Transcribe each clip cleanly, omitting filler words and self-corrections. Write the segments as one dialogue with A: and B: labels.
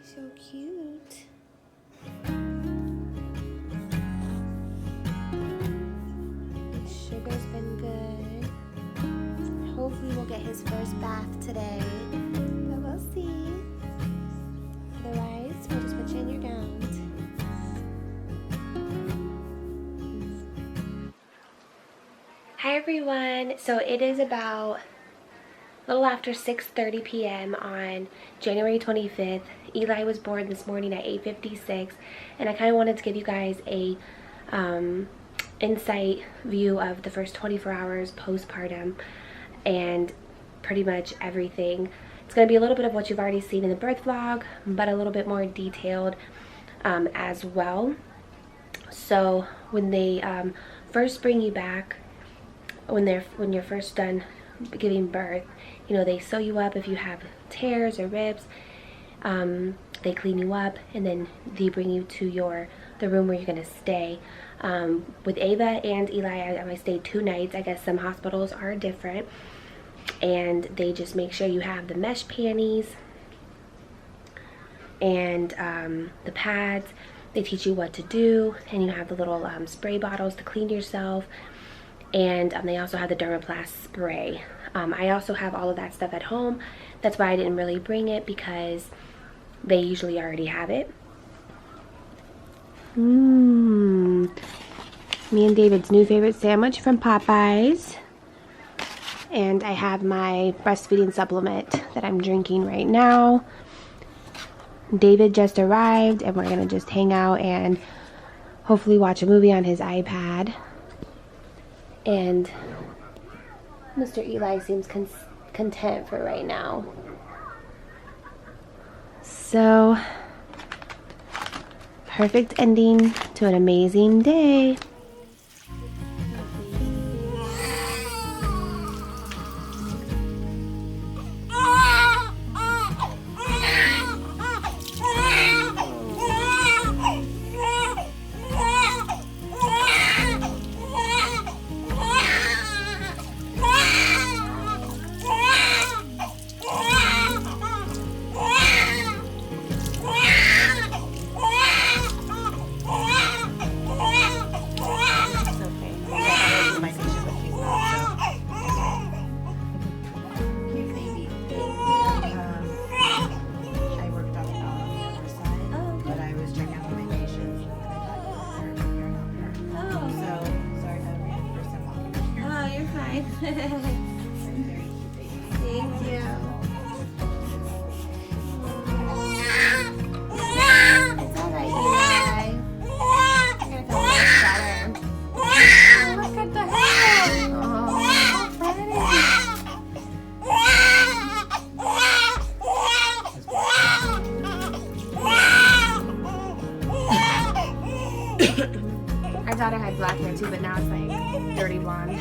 A: So cute. Sugar's been good. Hopefully we'll get his first bath today, but we'll see. Otherwise, we'll just put you in your gowns. Hi everyone. So it is about a little after 6:30 p.m. on January 25th. Eli was born this morning at 8:56, and I kind of wanted to give you guys a insight view of the first 24 hours postpartum and pretty much everything. It's going to be a little bit of what you've already seen in the birth vlog, but a little bit more detailed as well. So when they first bring you back, when you're first done giving birth, you know, they sew you up if you have tears or ribs. They clean you up, and then they bring you to the room where you're gonna stay. With Ava and Eli, I stayed 2 nights. I guess some hospitals are different, and they just make sure you have the mesh panties and the pads. They teach you what to do, and you have the little spray bottles to clean yourself. And they also have the Dermaplast spray. I also have all of that stuff at home. That's why I didn't really bring it, because they usually already have it. Me and David's new favorite sandwich from Popeyes. And I have my breastfeeding supplement that I'm drinking right now. David just arrived, and we're gonna just hang out and hopefully watch a movie on his iPad. And Mr. Eli seems content for right now. So, perfect ending to an amazing day. Thank you. It's alright, Eli. You're gonna feel much better. Oh, look at the hair. Oh, pretty. Our daughter had black hair too, but now it's like dirty blonde.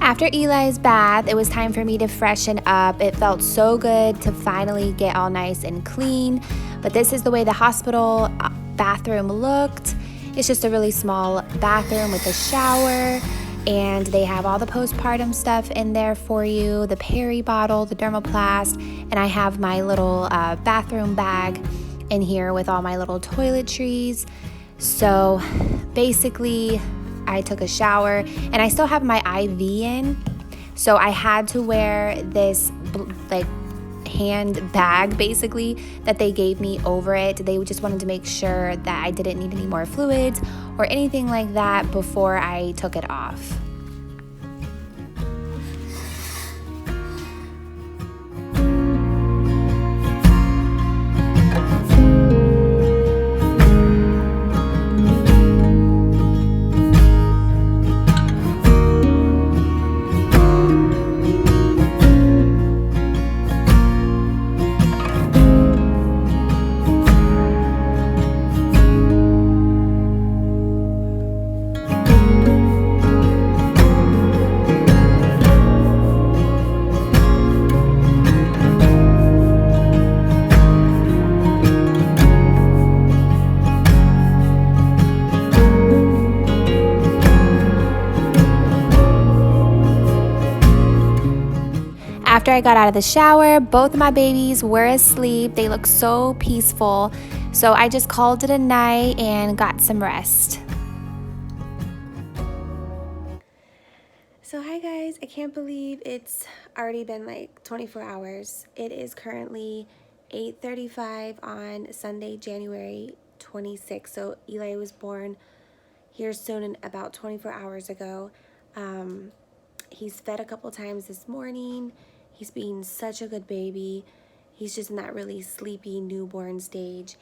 B: After Eli's bath, it was time for me to freshen up. It felt so good to finally get all nice and clean. But this is the way the hospital bathroom looked. It's just a really small bathroom with a shower, and they have all the postpartum stuff in there for you, the peri bottle, the dermoplast, and I have my little bathroom bag in here with all my little toiletries. So basically, I took a shower, and I still have my IV in, so I had to wear this like hand bag basically that they gave me over it. They just wanted to make sure that I didn't need any more fluids or anything like that before I took it off. After I got out of the shower, both of my babies were asleep. They look so peaceful. So I just called it a night and got some rest.
A: So hi guys, I can't believe it's already been like 24 hours. It is currently 8:35 on Sunday, January 26th. So Eli was born here soon, in about 24 hours ago. He's fed a couple times this morning. He's being such a good baby. He's just in that really sleepy newborn stage.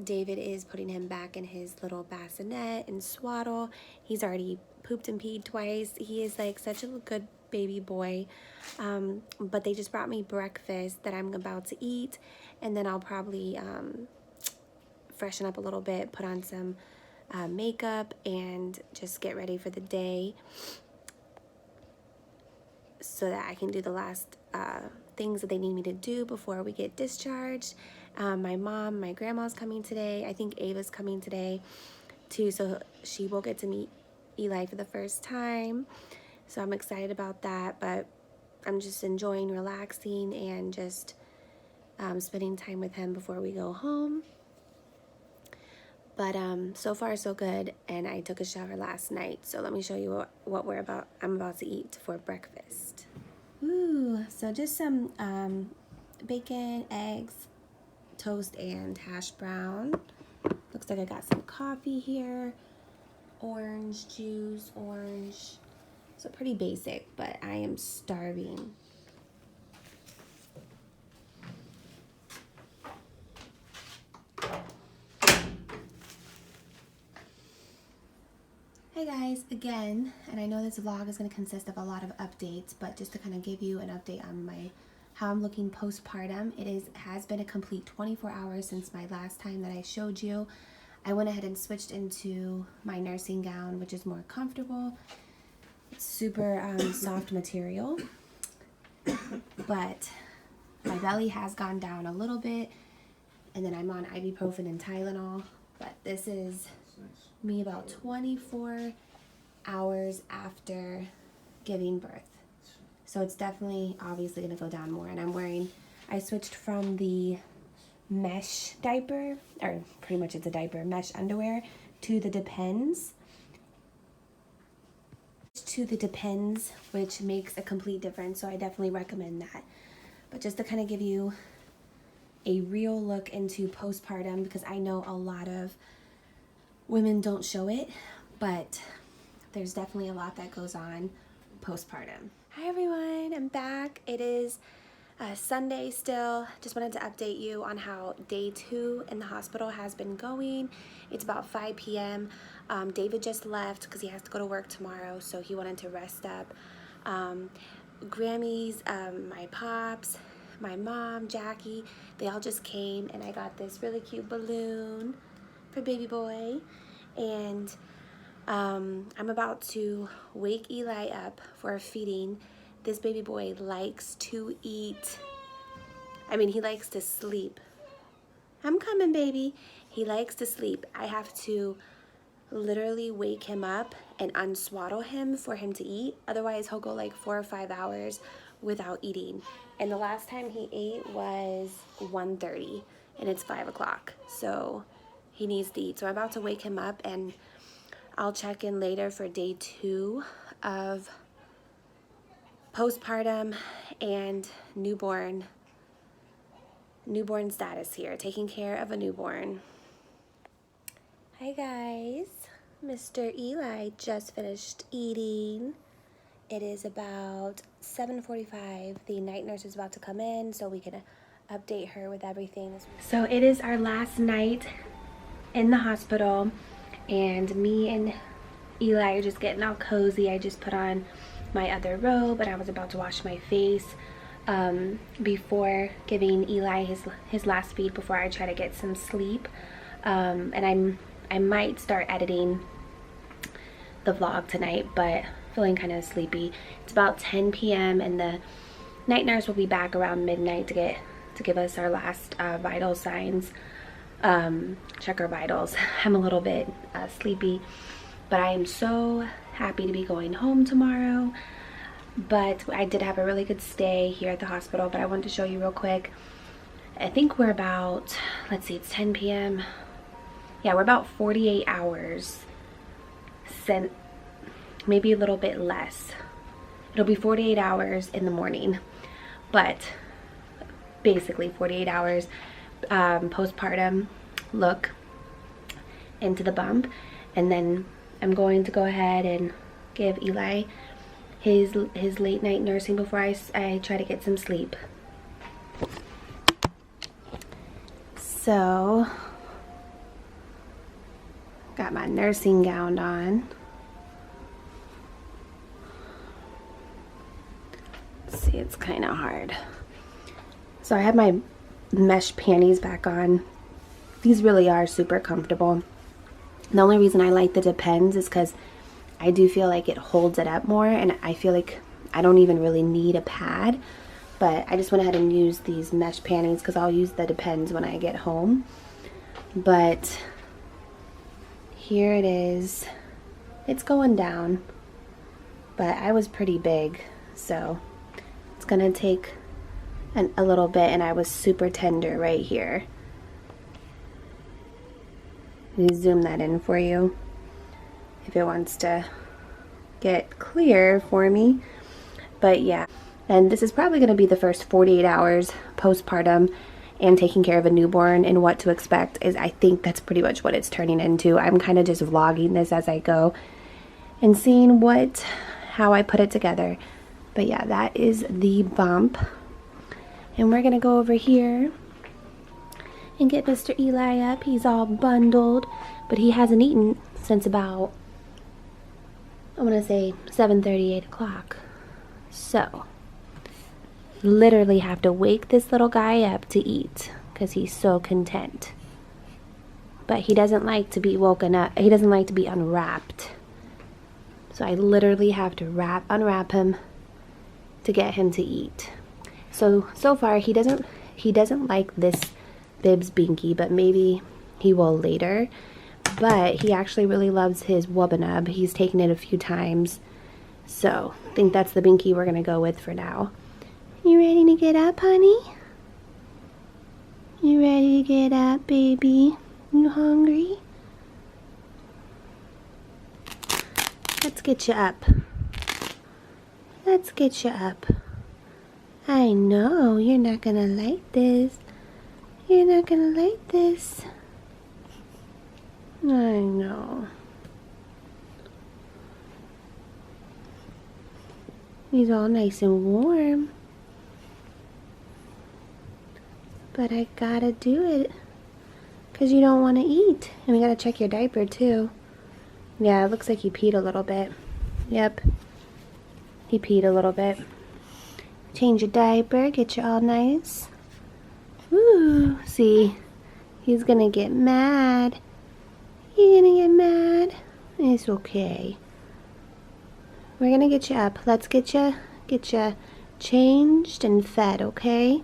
A: David is putting him back in his little bassinet and swaddle. He's already pooped and peed twice. He is like such a good baby boy. But they just brought me breakfast that I'm about to eat, and then I'll probably freshen up a little bit, put on some makeup, and just get ready for the day, so that I can do the last things that they need me to do before we get discharged. My grandma's coming today. I think Ava's coming today too, so she will get to meet Eli for the first time. So I'm excited about that, but I'm just enjoying relaxing and just spending time with him before we go home. But so far so good, and I took a shower last night. So let me show you what I'm about to eat for breakfast. Ooh, so just some bacon, eggs, toast, and hash brown. Looks like I got some coffee here, orange juice, so pretty basic, but I am starving. Hey guys, again, and I know this vlog is going to consist of a lot of updates, but just to kind of give you an update on how I'm looking postpartum. Has been a complete 24 hours since my last time that I showed you. I went ahead and switched into my nursing gown, which is more comfortable. It's super soft material, but my belly has gone down a little bit, and then I'm on ibuprofen and Tylenol, but this is me about 24 hours after giving birth. So it's definitely obviously going to go down more. And I switched from the mesh diaper, or pretty much it's a diaper, mesh underwear, to the Depends. Which makes a complete difference. So I definitely recommend that. But just to kind of give you a real look into postpartum, because I know a lot of women don't show it, but there's definitely a lot that goes on postpartum. Hi everyone, I'm back. It is Sunday still. Just wanted to update you on how day 2 in the hospital has been going. It's about 5 p.m. David just left because he has to go to work tomorrow, so he wanted to rest up. Grammys, my pops, my mom, Jackie, they all just came, and I got this really cute balloon for baby boy, and I'm about to wake Eli up for a feeding. This baby boy likes to eat. I mean, he likes to sleep. I'm coming, baby. He likes to sleep. I have to literally wake him up and unswaddle him for him to eat. Otherwise, he'll go like 4 or 5 hours without eating. And the last time he ate was 1:30, and it's 5 o'clock. So he needs to eat. So I'm about to wake him up, and I'll check in later for day 2 of postpartum and newborn status here, taking care of a newborn. Hi guys, Mr. Eli just finished eating. It is about 7:45. The night nurse is about to come in so we can update her with everything. So it is our last night in the hospital, and me and Eli are just getting all cozy. I just put on my other robe and I was about to wash my face before giving Eli his last feed before I try to get some sleep. And I might start editing the vlog tonight, but feeling kind of sleepy. It's about 10 p.m. and the night nurse will be back around midnight to give us our last vital signs, check our vitals. I'm a little bit sleepy, but I am so happy to be going home tomorrow. But I did have a really good stay here at the hospital, but I wanted to show you real quick. I think we're about, let's see, it's 10 p.m. Yeah, we're about 48 hours since, maybe a little bit less. It'll be 48 hours in the morning, but basically 48 hours postpartum look into the bump. And then I'm going to go ahead and give Eli his late night nursing before I try to get some sleep. So, got my nursing gown on. Let's see, it's kind of hard. So I have my mesh panties back on. These really are super comfortable. The only reason I like the Depends is because I do feel like it holds it up more, and I feel like I don't even really need a pad. But I just went ahead and used these mesh panties because I'll use the Depends when I get home. But here it is. It's going down, but I was pretty big, so it's gonna take a little bit, and I was super tender right here. Let me zoom that in for you if it wants to get clear for me. But yeah, and this is probably going to be the first 48 hours postpartum and taking care of a newborn, and what to expect is, I think that's pretty much what it's turning into. I'm kind of just vlogging this as I go and seeing how I put it together. But yeah, that is the bump, and we're gonna go over here and get Mr. Eli up. He's all bundled, but he hasn't eaten since about, I want to say 7:30, 8 o'clock. So, literally have to wake this little guy up to eat because he's so content. But he doesn't like to be woken up. He doesn't like to be unwrapped. So I literally have to unwrap him to get him to eat. So far he doesn't like this Bibs Binky, but maybe he will later. But he actually really loves his Wubbanub. He's taken it a few times. So I think that's the Binky we're gonna go with for now. You ready to get up, honey? You ready to get up, baby? You hungry? Let's get you up. Let's get you up. I know you're not gonna like this. You're not gonna like this. I know. He's all nice and warm. But I gotta do it because you don't want to eat. And we gotta check your diaper too. Yeah, it looks like he peed a little bit. Yep. He peed a little bit. Change your diaper, get you all nice. Ooh, see, he's gonna get mad. He's gonna get mad. It's okay. We're gonna get you up. Let's get you changed and fed, okay?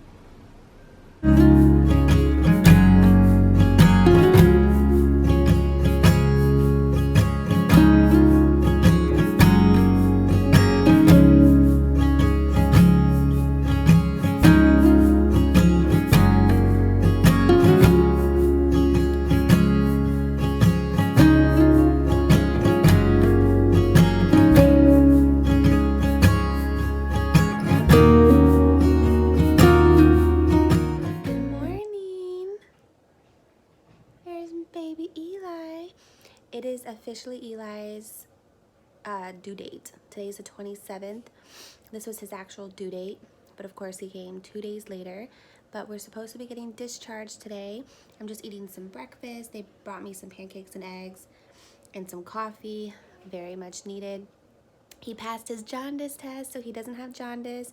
A: It is officially Eli's due date. Today's the 27th. This was his actual due date, but of course he came 2 days later. But we're supposed to be getting discharged today. I'm just eating some breakfast. They brought me some pancakes and eggs and some coffee, very much needed. He passed his jaundice test, so he doesn't have jaundice.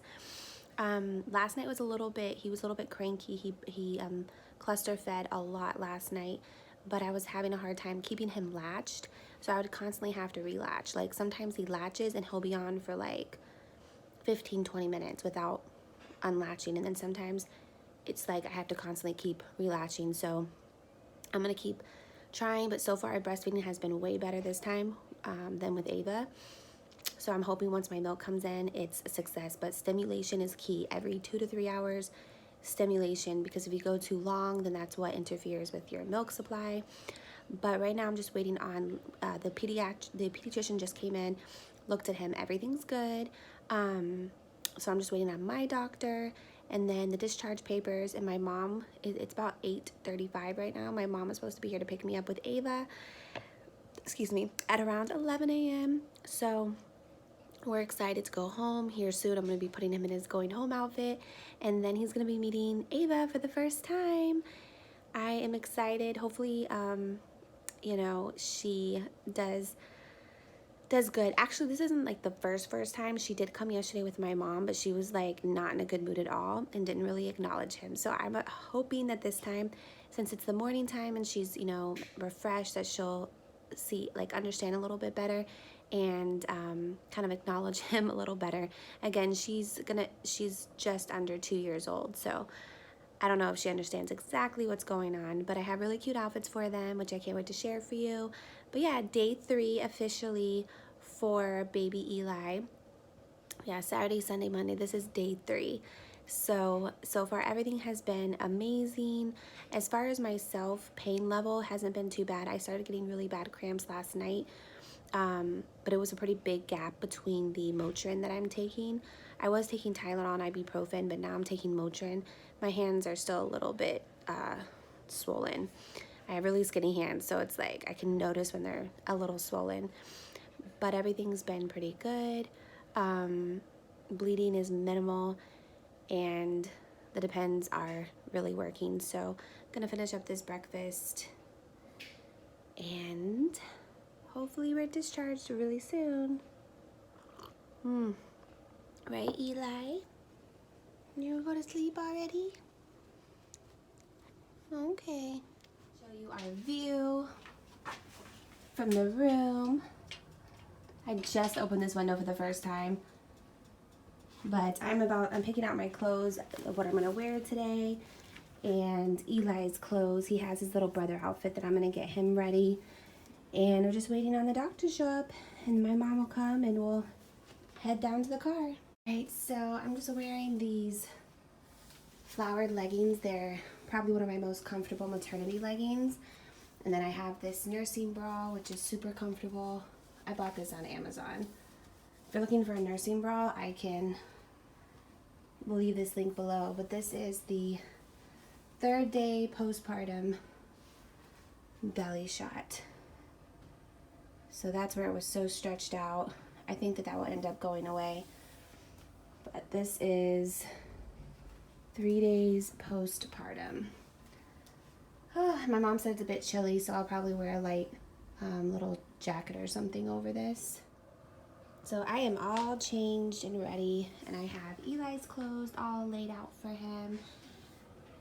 A: Last night was he was a little bit cranky. He cluster fed a lot last night, but I was having a hard time keeping him latched, so I would constantly have to relatch. Like sometimes he latches and he'll be on for like 15-20 minutes without unlatching, and then sometimes it's like I have to constantly keep relatching. So I'm gonna keep trying, but so far breastfeeding has been way better this time than with Ava. So I'm hoping once my milk comes in, it's a success. But stimulation is key. Every 2 to 3 hours, stimulation, because if you go too long, then that's what interferes with your milk supply. But right now I'm just waiting on the pediatrician just came in, looked at him, everything's good. So I'm just waiting on my doctor, and then the discharge papers. And my mom, it's about 8:35 right now. My mom is supposed to be here to pick me up with Ava, at around 11 a.m. So we're excited to go home here soon. I'm going to be putting him in his going home outfit, and then he's going to be meeting Ava for the first time. I am excited. Hopefully, she does good. Actually, this isn't like the first time. She did come yesterday with my mom, but she was like not in a good mood at all and didn't really acknowledge him. So I'm hoping that this time, since it's the morning time and she's, refreshed, that she'll understand a little bit better and kind of acknowledge him a little better. Again, she's just under 2 years old, so I don't know if she understands exactly what's going on, but I have really cute outfits for them, which I can't wait to share for you. But yeah, day 3 officially for baby Eli. Yeah, Saturday, Sunday, Monday. This is day 3. So far everything has been amazing. As far as myself, pain level hasn't been too bad. I started getting really bad cramps last night, but it was a pretty big gap between the Motrin that I'm taking. I was taking Tylenol and ibuprofen, but now I'm taking Motrin. My hands are still a little bit swollen. I have really skinny hands, so it's like I can notice when they're a little swollen. But everything's been pretty good. Bleeding is minimal, and the Depends are really working. So I'm gonna finish up this breakfast, and hopefully we're discharged really soon. Right, Eli? You go to sleep already? Okay. Show you our view from the room. I just opened this window for the first time, but I'm picking out my clothes, what I'm gonna wear today, and Eli's clothes. He has his little brother outfit that I'm gonna get him ready, and we're just waiting on the doctor to show up, and my mom will come and we'll head down to the car. Alright, so I'm just wearing these flowered leggings. They're probably one of my most comfortable maternity leggings. And then I have this nursing bra, which is super comfortable. I bought this on Amazon. If you're looking for a nursing bra, we'll leave this link below. But this is the 3rd day postpartum belly shot. So that's where it was so stretched out. I think that will end up going away. But this is 3 days postpartum. My mom said it's a bit chilly, so I'll probably wear a light little jacket or something over this. So I am all changed and ready, and I have Eli's clothes all laid out for him.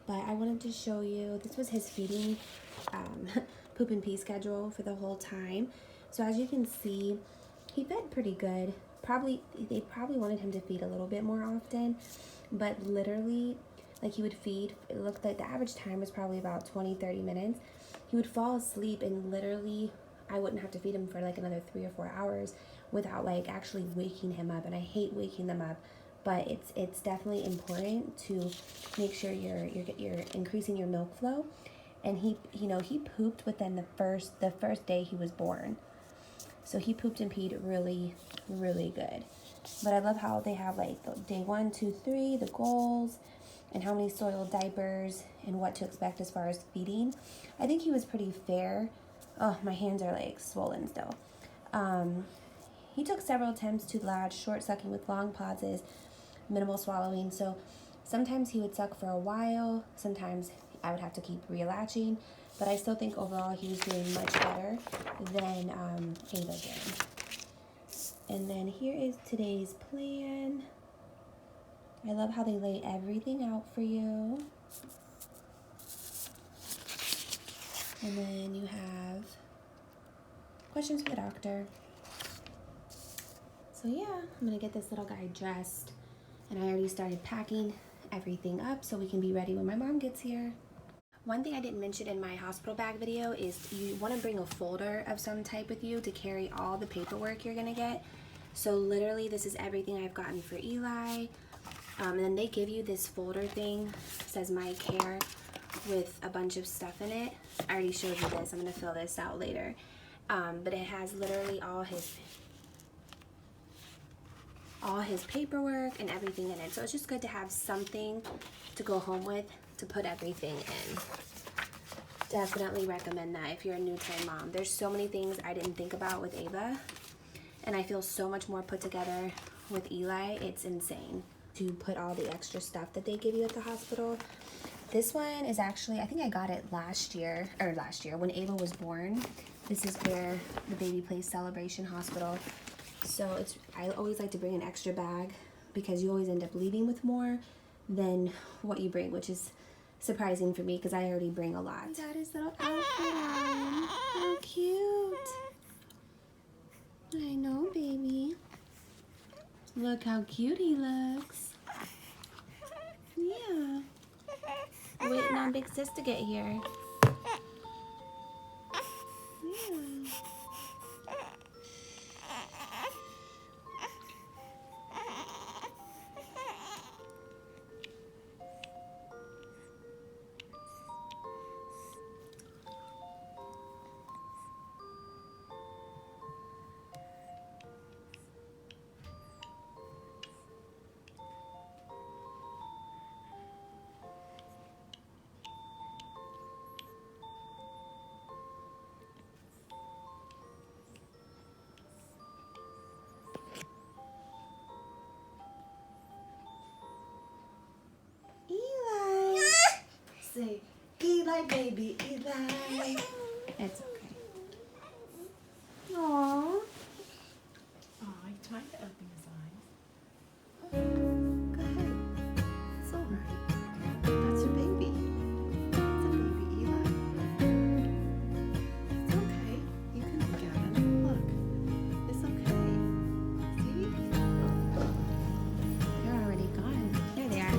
A: But I wanted to show you, this was his feeding poop and pee schedule for the whole time. So as you can see, he fed pretty good. They probably wanted him to feed a little bit more often, but literally, like, he would feed, it looked like the average time was probably about 20-30 minutes. He would fall asleep, and literally I wouldn't have to feed him for like another 3 or 4 hours without like actually waking him up. And I hate waking them up, but it's definitely important to make sure you're increasing your milk flow. And he pooped within the first day he was born. So he pooped and peed really, really good. But I love how they have like the day 1, 2, 3, the goals, and how many soiled diapers, and what to expect as far as feeding. I think he was pretty fair. Oh, my hands are like swollen still. He took several attempts to latch, short sucking with long pauses, minimal swallowing. So sometimes he would suck for a while. Sometimes I would have to keep relatching. But I still think overall he was doing much better than Ava did. And then here is today's plan. I love how they lay everything out for you. And then you have questions for the doctor. So yeah, I'm gonna get this little guy dressed. And I already started packing everything up so we can be ready when my mom gets here. One thing I didn't mention in my hospital bag video is you want to bring a folder of some type with you to carry all the paperwork you're going to get. So literally this is everything I've gotten for Eli. And then they give you this folder thing, it says My Care, with a bunch of stuff in it. I already showed you this, I'm going to fill this out later. But it has literally all his paperwork and everything in it. So it's just good to have something to go home with to put everything in. Definitely recommend that if you're a new-time mom. There's so many things I didn't think about with Ava, and I feel so much more put together with Eli. It's insane to put all the extra stuff that they give you at the hospital. This one is actually, I think I got it last year when Ava was born. This is where the Baby Place Celebration Hospital. So I always like to bring an extra bag because you always end up leaving with more than what you bring, which is surprising for me because I already bring a lot. Daddy's little outfit on. How cute. I know, baby. Look how cute he looks. Yeah. Waiting on Big Sis to get here. Yeah.
C: Say, Eli, baby, Eli.
A: It's okay. Aww.
C: Oh, he's trying to open his eyes. Go ahead. It's all right. That's your baby. It's a baby, Eli. It's okay. You can look at him. Look. It's okay. See?
A: They're already gone. There they are.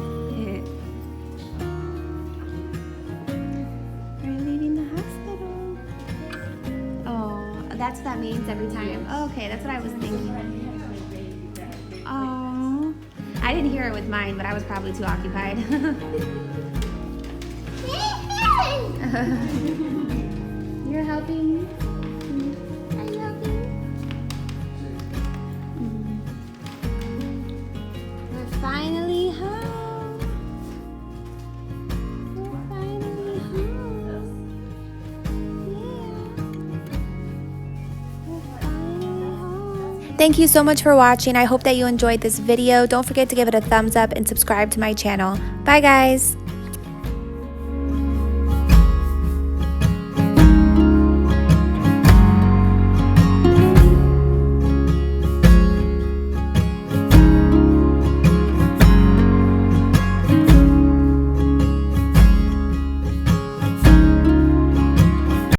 A: We're leaving the hospital. Oh, that's what that means every time. Oh, okay, that's what I was thinking. Oh, I didn't hear it with mine, but I was probably too occupied. You're helping? Are you helping? We're finally home. We're finally home. Yeah. We're finally home.
B: Thank you so much for watching. I hope that you enjoyed this video. Don't forget to give it a thumbs up and subscribe to my channel. Bye guys.